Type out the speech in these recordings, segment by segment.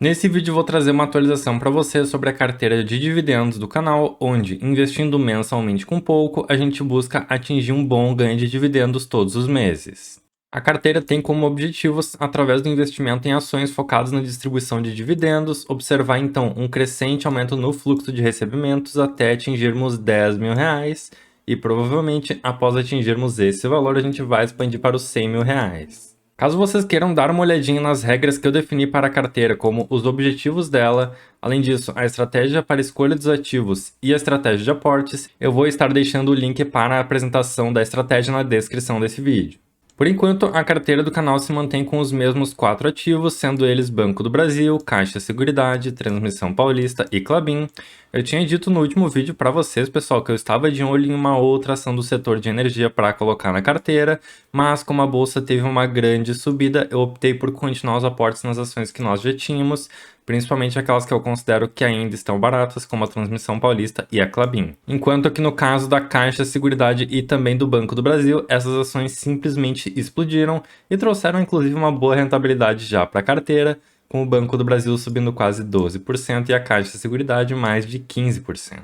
Nesse vídeo vou trazer uma atualização para você sobre a carteira de dividendos do canal, onde, investindo mensalmente com pouco, a gente busca atingir um bom ganho de dividendos todos os meses. A carteira tem como objetivos, através do investimento em ações focadas na distribuição de dividendos, observar então um crescente aumento no fluxo de recebimentos até atingirmos R$ 10.000 e provavelmente após atingirmos esse valor a gente vai expandir para os R$ 100.000. Caso vocês queiram dar uma olhadinha nas regras que eu defini para a carteira, como os objetivos dela, além disso, a estratégia para escolha dos ativos e a estratégia de aportes, eu vou estar deixando o link para a apresentação da estratégia na descrição desse vídeo. Por enquanto, a carteira do canal se mantém com os mesmos 4 ativos, sendo eles Banco do Brasil, Caixa Seguridade, Transmissão Paulista e Klabin. Eu tinha dito no último vídeo para vocês, pessoal, que eu estava de olho em uma outra ação do setor de energia para colocar na carteira, mas como a bolsa teve uma grande subida, eu optei por continuar os aportes nas ações que nós já tínhamos, principalmente aquelas que eu considero que ainda estão baratas, como a Transmissão Paulista e a Klabin. Enquanto que no caso da Caixa Seguridade e também do Banco do Brasil, essas ações simplesmente explodiram e trouxeram inclusive uma boa rentabilidade já para a carteira, com o Banco do Brasil subindo quase 12% e a Caixa Seguridade mais de 15%.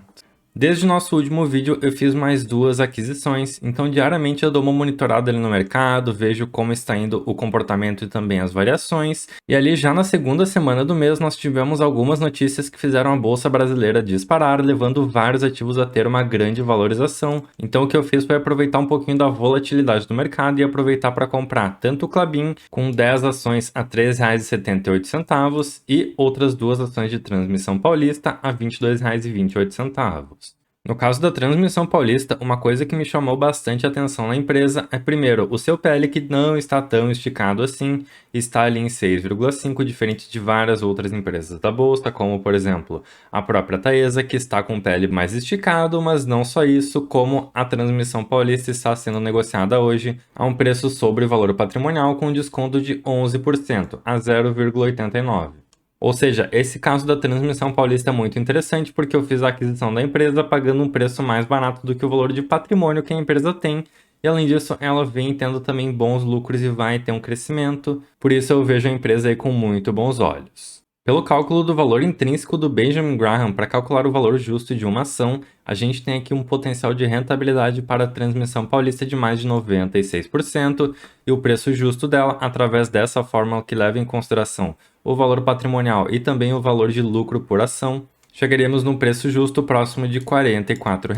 Desde o nosso último vídeo eu fiz mais 2 aquisições, então diariamente eu dou uma monitorada ali no mercado, vejo como está indo o comportamento e também as variações, e ali já na segunda semana do mês nós tivemos algumas notícias que fizeram a bolsa brasileira disparar, levando vários ativos a ter uma grande valorização. Então o que eu fiz foi aproveitar um pouquinho da volatilidade do mercado e aproveitar para comprar tanto o Klabin com 10 ações a R$ 3,78 e outras 2 ações de Transmissão Paulista a R$ 22,28. No caso da Transmissão Paulista, uma coisa que me chamou bastante atenção na empresa é, primeiro, o seu PL que não está tão esticado assim, está ali em 6,5, diferente de várias outras empresas da bolsa, como, por exemplo, a própria Taesa, que está com o PL mais esticado, mas não só isso, como a Transmissão Paulista está sendo negociada hoje a um preço sobre valor patrimonial com desconto de 11%, a 0,89. Ou seja, esse caso da Transmissão Paulista é muito interessante porque eu fiz a aquisição da empresa pagando um preço mais barato do que o valor de patrimônio que a empresa tem. E além disso, ela vem tendo também bons lucros e vai ter um crescimento. Por isso eu vejo a empresa aí com muito bons olhos. Pelo cálculo do valor intrínseco do Benjamin Graham para calcular o valor justo de uma ação, a gente tem aqui um potencial de rentabilidade para a Transmissão Paulista de mais de 96% e o preço justo dela, através dessa fórmula que leva em consideração o valor patrimonial e também o valor de lucro por ação, chegaríamos num preço justo próximo de R$ 44.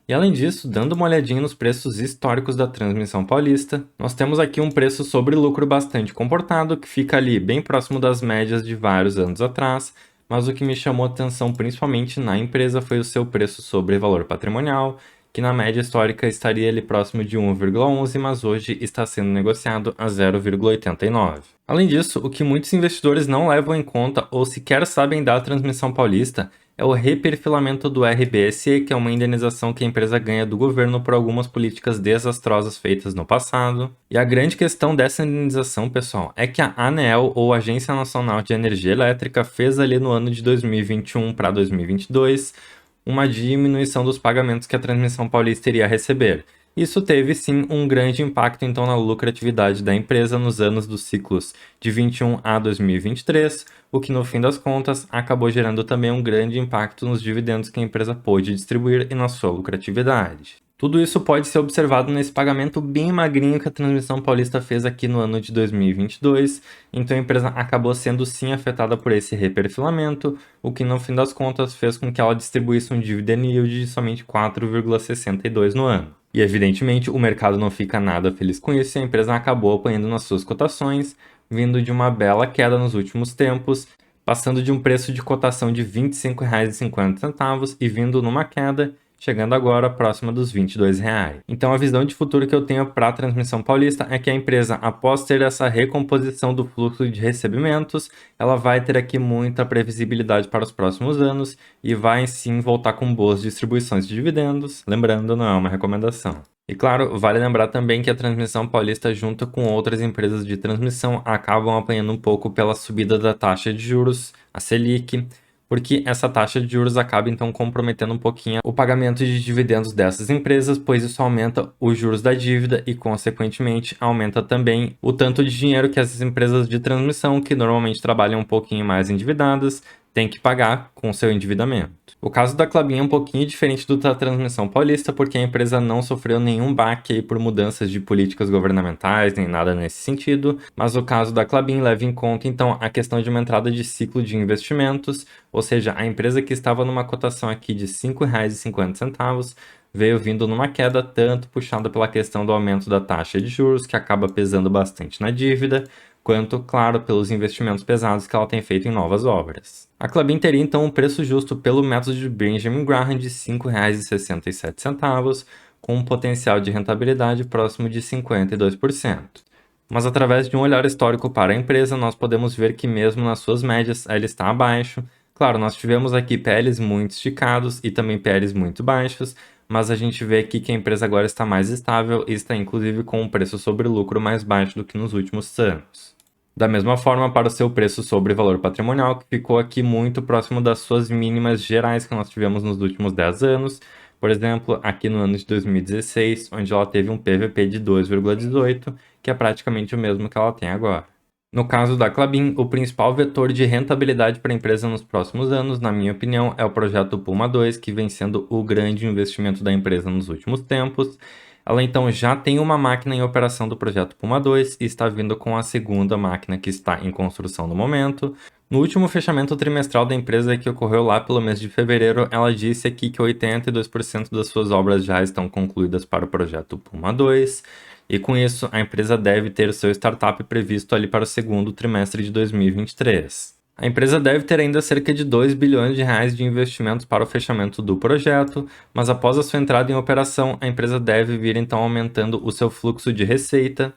E além disso, dando uma olhadinha nos preços históricos da Transmissão Paulista, nós temos aqui um preço sobre lucro bastante comportado, que fica ali bem próximo das médias de vários anos atrás, mas o que me chamou atenção principalmente na empresa foi o seu preço sobre valor patrimonial, que na média histórica estaria ali próximo de 1,11, mas hoje está sendo negociado a 0,89. Além disso, o que muitos investidores não levam em conta ou sequer sabem da Transmissão Paulista é o reperfilamento do RBSE, que é uma indenização que a empresa ganha do governo por algumas políticas desastrosas feitas no passado. E a grande questão dessa indenização, pessoal, é que a ANEEL, ou Agência Nacional de Energia Elétrica, fez ali no ano de 2021 para 2022 uma diminuição dos pagamentos que a Transmissão Paulista iria receber. Isso teve sim um grande impacto então na lucratividade da empresa nos anos dos ciclos de 21 a 2023, o que no fim das contas acabou gerando também um grande impacto nos dividendos que a empresa pôde distribuir e na sua lucratividade. Tudo isso pode ser observado nesse pagamento bem magrinho que a Transmissão Paulista fez aqui no ano de 2022, então a empresa acabou sendo sim afetada por esse reperfilamento, o que no fim das contas fez com que ela distribuísse um dividend yield de somente 4,62 no ano. E evidentemente o mercado não fica nada feliz com isso e a empresa acabou apanhando nas suas cotações, vindo de uma bela queda nos últimos tempos, passando de um preço de cotação de R$ 25,50 e vindo numa queda, chegando agora próxima dos R$ 22. Então a visão de futuro que eu tenho para a Transmissão Paulista é que a empresa, após ter essa recomposição do fluxo de recebimentos, ela vai ter aqui muita previsibilidade para os próximos anos e vai sim voltar com boas distribuições de dividendos, lembrando, não é uma recomendação. E claro, vale lembrar também que a Transmissão Paulista, junto com outras empresas de transmissão, acabam apanhando um pouco pela subida da taxa de juros, a Selic, porque essa taxa de juros acaba então comprometendo um pouquinho o pagamento de dividendos dessas empresas, pois isso aumenta os juros da dívida e, consequentemente, aumenta também o tanto de dinheiro que essas empresas de transmissão, que normalmente trabalham um pouquinho mais endividadas, têm que pagar com seu endividamento. O caso da Klabin é um pouquinho diferente do da Transmissão Paulista, porque a empresa não sofreu nenhum baque aí por mudanças de políticas governamentais, nem nada nesse sentido, mas o caso da Klabin leva em conta, então, a questão de uma entrada de ciclo de investimentos, ou seja, a empresa que estava numa cotação aqui de R$ 5,50 veio vindo numa queda, tanto puxada pela questão do aumento da taxa de juros, que acaba pesando bastante na dívida, quanto, claro, pelos investimentos pesados que ela tem feito em novas obras. A Klabin teria então um preço justo pelo método de Benjamin Graham de R$ 5,67, com um potencial de rentabilidade próximo de 52%. Mas através de um olhar histórico para a empresa, nós podemos ver que mesmo nas suas médias, ela está abaixo. Claro, nós tivemos aqui PLs muito esticados e também PLs muito baixos, mas a gente vê aqui que a empresa agora está mais estável e está inclusive com um preço sobre lucro mais baixo do que nos últimos anos. Da mesma forma, para o seu preço sobre valor patrimonial, que ficou aqui muito próximo das suas mínimas gerais que nós tivemos nos últimos 10 anos. Por exemplo, aqui no ano de 2016, onde ela teve um PVP de 2,18, que é praticamente o mesmo que ela tem agora. No caso da Klabin, o principal vetor de rentabilidade para a empresa nos próximos anos, na minha opinião, é o projeto Puma II, que vem sendo o grande investimento da empresa nos últimos tempos. Ela então já tem uma máquina em operação do projeto Puma II e está vindo com a segunda máquina que está em construção no momento. No último fechamento trimestral da empresa, que ocorreu lá pelo mês de fevereiro, ela disse aqui que 82% das suas obras já estão concluídas para o projeto Puma II. E com isso, a empresa deve ter seu startup previsto ali para o segundo trimestre de 2023. A empresa deve ter ainda cerca de 2 bilhões de reais de investimentos para o fechamento do projeto, mas após a sua entrada em operação, a empresa deve vir então aumentando o seu fluxo de receita.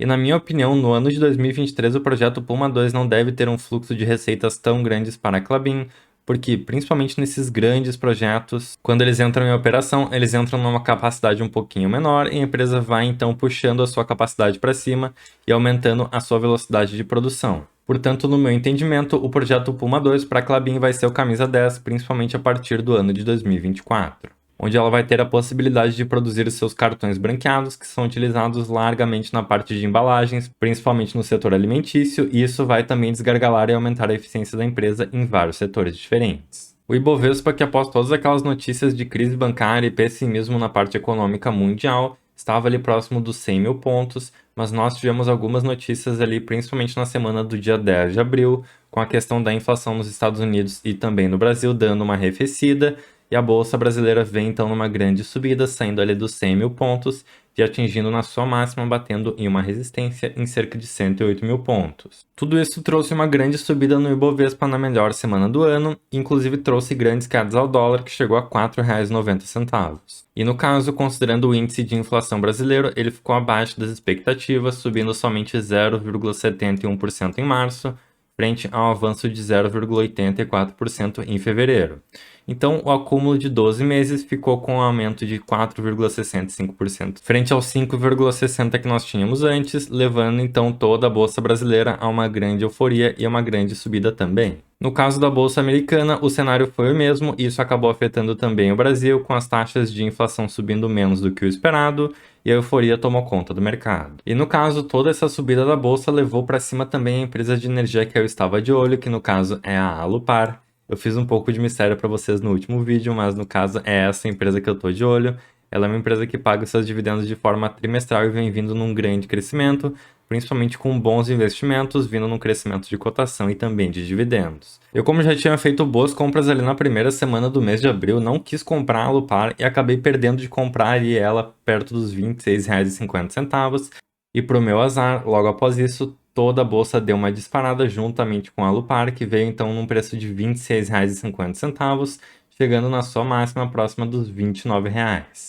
E na minha opinião, no ano de 2023, o projeto Puma II não deve ter um fluxo de receitas tão grandes para a Klabin, porque principalmente nesses grandes projetos, quando eles entram em operação, eles entram numa capacidade um pouquinho menor e a empresa vai então puxando a sua capacidade para cima e aumentando a sua velocidade de produção. Portanto, no meu entendimento, o projeto Puma II para a Klabin vai ser o camisa 10, principalmente a partir do ano de 2024, onde ela vai ter a possibilidade de produzir seus cartões branqueados, que são utilizados largamente na parte de embalagens, principalmente no setor alimentício, e isso vai também desgargalar e aumentar a eficiência da empresa em vários setores diferentes. O Ibovespa, que após todas aquelas notícias de crise bancária e pessimismo na parte econômica mundial, estava ali próximo dos 100 mil pontos, mas nós tivemos algumas notícias ali, principalmente na semana do dia 10 de abril, com a questão da inflação nos Estados Unidos e também no Brasil dando uma arrefecida, e a Bolsa Brasileira vem então numa grande subida, saindo ali dos 100 mil pontos e atingindo na sua máxima, batendo em uma resistência em cerca de 108 mil pontos. Tudo isso trouxe uma grande subida no Ibovespa na melhor semana do ano, e inclusive trouxe grandes quedas ao dólar, que chegou a R$ 4,90. E no caso, considerando o índice de inflação brasileiro, ele ficou abaixo das expectativas, subindo somente 0,71% em março, frente ao avanço de 0,84% em fevereiro. Então, o acúmulo de 12 meses ficou com um aumento de 4,65%, frente aos 5,60% que nós tínhamos antes, levando então toda a Bolsa brasileira a uma grande euforia e a uma grande subida também. No caso da Bolsa americana, o cenário foi o mesmo e isso acabou afetando também o Brasil, com as taxas de inflação subindo menos do que o esperado, e a euforia tomou conta do mercado. E no caso, toda essa subida da bolsa levou para cima também a empresa de energia que eu estava de olho, que no caso é a Alupar. Eu fiz um pouco de mistério para vocês no último vídeo, mas no caso é essa empresa que eu tô de olho. Ela é uma empresa que paga os seus dividendos de forma trimestral e vem vindo num grande crescimento, principalmente com bons investimentos, vindo num crescimento de cotação e também de dividendos. Eu, como já tinha feito boas compras ali na primeira semana do mês de abril, não quis comprar a Alupar e acabei perdendo de comprar ali ela perto dos R$ 26,50. E pro meu azar, logo após isso, toda a bolsa deu uma disparada juntamente com a Alupar, que veio então num preço de R$ 26,50, chegando na sua máxima próxima dos R$ 29.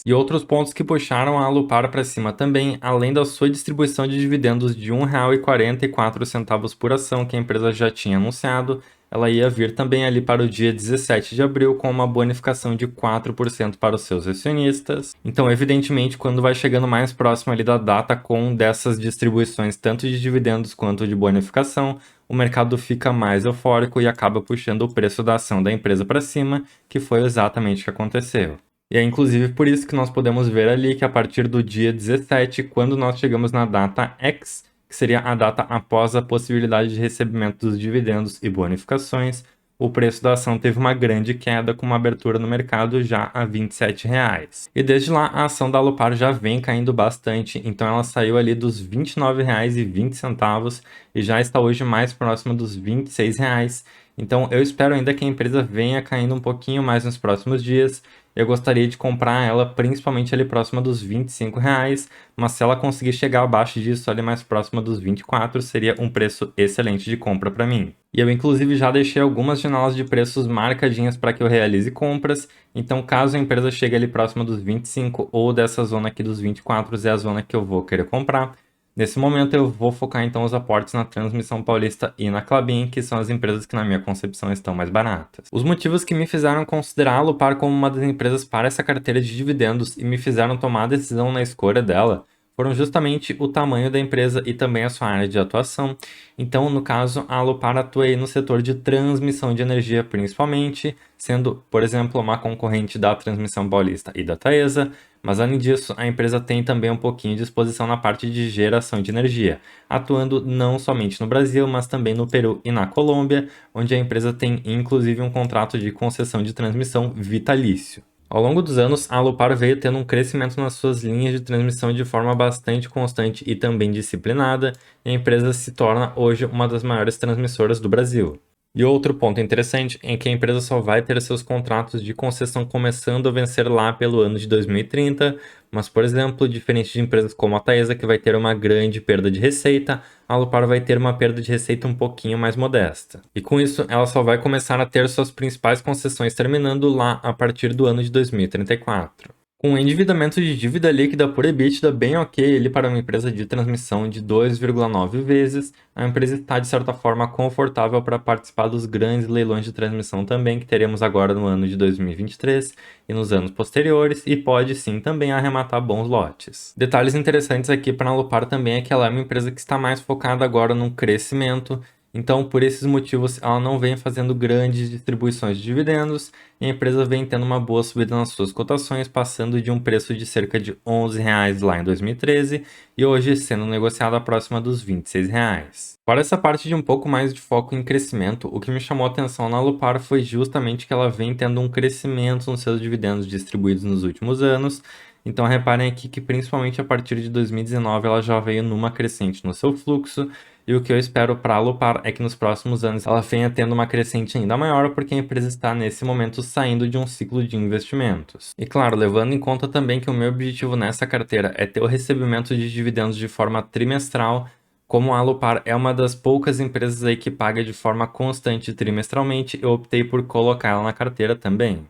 E outros pontos que puxaram a Alupar para cima também, além da sua distribuição de dividendos de R$ 1,44 por ação que a empresa já tinha anunciado, ela ia vir também ali para o dia 17 de abril com uma bonificação de 4% para os seus acionistas. Então, evidentemente, quando vai chegando mais próximo ali da data com dessas distribuições, tanto de dividendos quanto de bonificação, o mercado fica mais eufórico e acaba puxando o preço da ação da empresa para cima, que foi exatamente o que aconteceu. E é inclusive por isso que nós podemos ver ali que a partir do dia 17, quando nós chegamos na data X, que seria a data após a possibilidade de recebimento dos dividendos e bonificações, o preço da ação teve uma grande queda com uma abertura no mercado já a R$ 27,00. E desde lá a ação da Alupar já vem caindo bastante, então ela saiu ali dos R$ 29,20 e já está hoje mais próxima dos R$ 26,00. Então eu espero ainda que a empresa venha caindo um pouquinho mais nos próximos dias. Eu gostaria de comprar ela principalmente ali próxima dos R$ 25,00, mas se ela conseguir chegar abaixo disso, ali mais próxima dos 24, seria um preço excelente de compra para mim. E eu inclusive já deixei algumas janelas de preços marcadinhas para que eu realize compras, então caso a empresa chegue ali próxima dos 25 ou dessa zona aqui dos 24 é a zona que eu vou querer comprar. Nesse momento eu vou focar então os aportes na Transmissão Paulista e na Klabin, que são as empresas que na minha concepção estão mais baratas. Os motivos que me fizeram considerar a Alupar como uma das empresas para essa carteira de dividendos e me fizeram tomar a decisão na escolha dela foram justamente o tamanho da empresa e também a sua área de atuação. Então, no caso, a Alupar atua aí no setor de transmissão de energia principalmente, sendo, por exemplo, uma concorrente da Transmissão Paulista e da Taesa, mas além disso, a empresa tem também um pouquinho de exposição na parte de geração de energia, atuando não somente no Brasil, mas também no Peru e na Colômbia, onde a empresa tem inclusive um contrato de concessão de transmissão vitalício. Ao longo dos anos, a Alupar veio tendo um crescimento nas suas linhas de transmissão de forma bastante constante e também disciplinada, e a empresa se torna hoje uma das maiores transmissoras do Brasil. E outro ponto interessante é que a empresa só vai ter seus contratos de concessão começando a vencer lá pelo ano de 2030, mas, por exemplo, diferente de empresas como a Taesa, que vai ter uma grande perda de receita, a Alupar vai ter uma perda de receita um pouquinho mais modesta. E com isso, ela só vai começar a ter suas principais concessões terminando lá a partir do ano de 2034. Com um endividamento de dívida líquida por EBITDA bem ok ali para uma empresa de transmissão de 2,9 vezes, a empresa está de certa forma confortável para participar dos grandes leilões de transmissão também que teremos agora no ano de 2023 e nos anos posteriores, e pode sim também arrematar bons lotes. Detalhes interessantes aqui para a Alupar também é que ela é uma empresa que está mais focada agora no crescimento. Então, por esses motivos, ela não vem fazendo grandes distribuições de dividendos e a empresa vem tendo uma boa subida nas suas cotações, passando de um preço de cerca de R$ 11,00 lá em 2013 e hoje sendo negociada próxima dos R$ 26,00. Para essa parte de um pouco mais de foco em crescimento, o que me chamou a atenção na Alupar foi justamente que ela vem tendo um crescimento nos seus dividendos distribuídos nos últimos anos. Então reparem aqui que principalmente a partir de 2019 ela já veio numa crescente no seu fluxo, e o que eu espero para a Alupar é que nos próximos anos ela venha tendo uma crescente ainda maior, porque a empresa está nesse momento saindo de um ciclo de investimentos. E claro, levando em conta também que o meu objetivo nessa carteira é ter o recebimento de dividendos de forma trimestral, como a Alupar é uma das poucas empresas aí que paga de forma constante trimestralmente, eu optei por colocar ela na carteira também.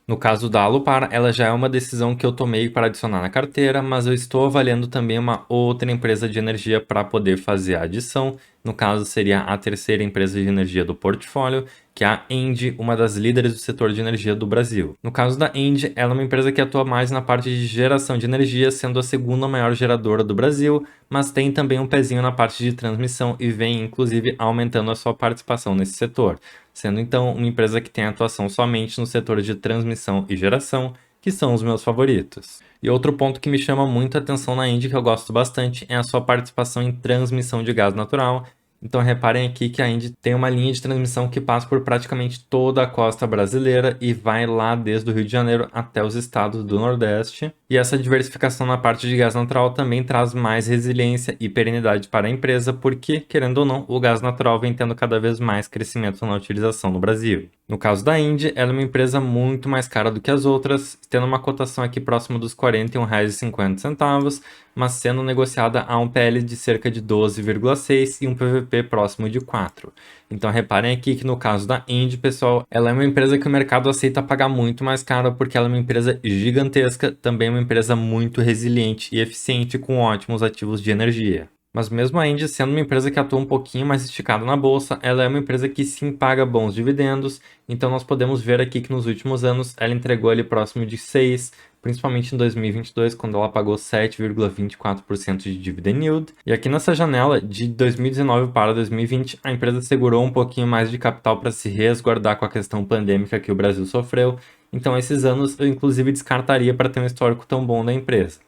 No caso da Alupar, ela já é uma decisão que eu tomei para adicionar na carteira, mas eu estou avaliando também uma outra empresa de energia para poder fazer a adição. No caso, seria a terceira empresa de energia do portfólio, que é a ENGIE, uma das líderes do setor de energia do Brasil. No caso da ENGIE, ela é uma empresa que atua mais na parte de geração de energia, sendo a segunda maior geradora do Brasil, mas tem também um pezinho na parte de transmissão e vem, inclusive, aumentando a sua participação nesse setor, sendo então uma empresa que tem atuação somente no setor de transmissão e geração, que são os meus favoritos. E outro ponto que me chama muito a atenção na ENGIE, que eu gosto bastante, é a sua participação em transmissão de gás natural. Então reparem aqui que a ENGIE tem uma linha de transmissão que passa por praticamente toda a costa brasileira e vai lá desde o Rio de Janeiro até os estados do Nordeste. E essa diversificação na parte de gás natural também traz mais resiliência e perenidade para a empresa, porque, querendo ou não, o gás natural vem tendo cada vez mais crescimento na utilização no Brasil. No caso da ENGIE, ela é uma empresa muito mais cara do que as outras, tendo uma cotação aqui próxima dos R$ 41,50, mas sendo negociada a um PL de cerca de 12,6 e um PVP próximo de 4. Então reparem aqui que no caso da ENGIE, pessoal, ela é uma empresa que o mercado aceita pagar muito mais caro porque ela é uma empresa gigantesca, também uma empresa muito resiliente e eficiente com ótimos ativos de energia. Mas mesmo a Engie sendo uma empresa que atua um pouquinho mais esticada na bolsa, ela é uma empresa que sim paga bons dividendos, então nós podemos ver aqui que nos últimos anos ela entregou ali próximo de 6, principalmente em 2022, quando ela pagou 7,24% de dividend yield. E aqui nessa janela de 2019 para 2020, a empresa segurou um pouquinho mais de capital para se resguardar com a questão pandêmica que o Brasil sofreu, então esses anos eu inclusive descartaria para ter um histórico tão bom da empresa.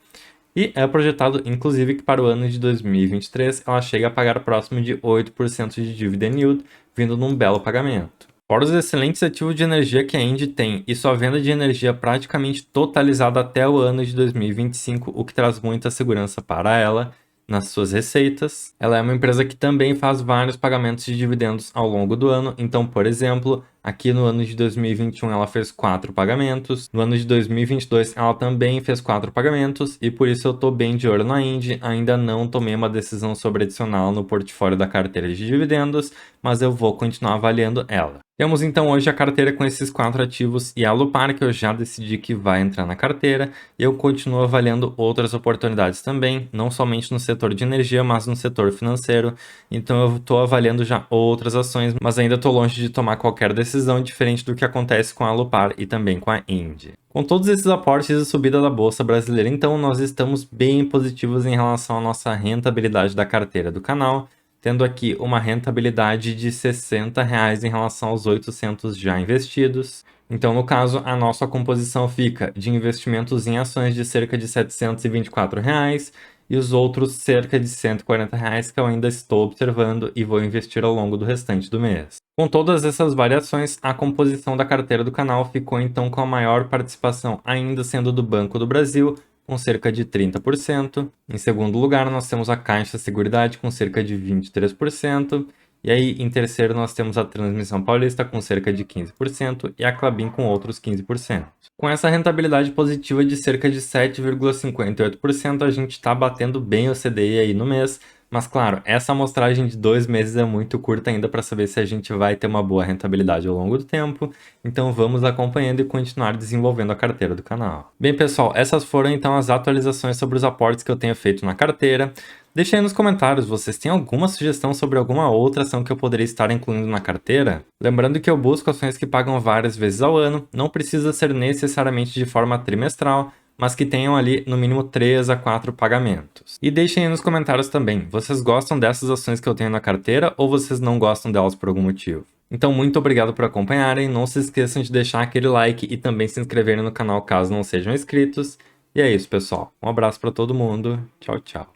E é projetado, inclusive, que para o ano de 2023 ela chega a pagar próximo de 8% de dividend yield, vindo num belo pagamento. Fora os excelentes ativos de energia que a Engie tem e sua venda de energia praticamente totalizada até o ano de 2025, o que traz muita segurança para ela nas suas receitas. Ela é uma empresa que também faz vários pagamentos de dividendos ao longo do ano. Então, por exemplo, aqui no ano de 2021 ela fez 4 pagamentos. No ano de 2022 ela também fez 4 pagamentos. E por isso eu estou bem de olho na Engie. Ainda não tomei uma decisão sobre adicioná-la no portfólio da carteira de dividendos, mas eu vou continuar avaliando ela. Temos então hoje a carteira com esses 4 ativos e a Alupar, que eu já decidi que vai entrar na carteira. Eu continuo avaliando outras oportunidades também, não somente no setor de energia, mas no setor financeiro. Então eu estou avaliando já outras ações, mas ainda estou longe de tomar qualquer decisão diferente do que acontece com a Alupar e também com a Engie. Com todos esses aportes e subida da bolsa brasileira, então nós estamos bem positivos em relação à nossa rentabilidade da carteira do canal, tendo aqui uma rentabilidade de R$ 60 em relação aos 800 já investidos. Então, no caso, a nossa composição fica de investimentos em ações de cerca de R$ 724 e os outros cerca de R$ 140 que eu ainda estou observando e vou investir ao longo do restante do mês. Com todas essas variações, a composição da carteira do canal ficou então com a maior participação ainda sendo do Banco do Brasil, com cerca de 30%. Em segundo lugar, nós temos a Caixa Seguridade com cerca de 23%. E aí, em terceiro, nós temos a Transmissão Paulista com cerca de 15% e a Klabin com outros 15%. Com essa rentabilidade positiva de cerca de 7,58%, a gente está batendo bem o CDI aí no mês. Mas claro, essa amostragem de 2 meses é muito curta ainda para saber se a gente vai ter uma boa rentabilidade ao longo do tempo, então vamos acompanhando e continuar desenvolvendo a carteira do canal. Bem pessoal, essas foram então as atualizações sobre os aportes que eu tenho feito na carteira. Deixe aí nos comentários, vocês têm alguma sugestão sobre alguma outra ação que eu poderia estar incluindo na carteira? Lembrando que eu busco ações que pagam várias vezes ao ano, não precisa ser necessariamente de forma trimestral, mas que tenham ali no mínimo 3 a 4 pagamentos. E deixem aí nos comentários também, vocês gostam dessas ações que eu tenho na carteira ou vocês não gostam delas por algum motivo? Então muito obrigado por acompanharem, não se esqueçam de deixar aquele like e também se inscreverem no canal caso não sejam inscritos. E é isso pessoal, um abraço para todo mundo, tchau tchau.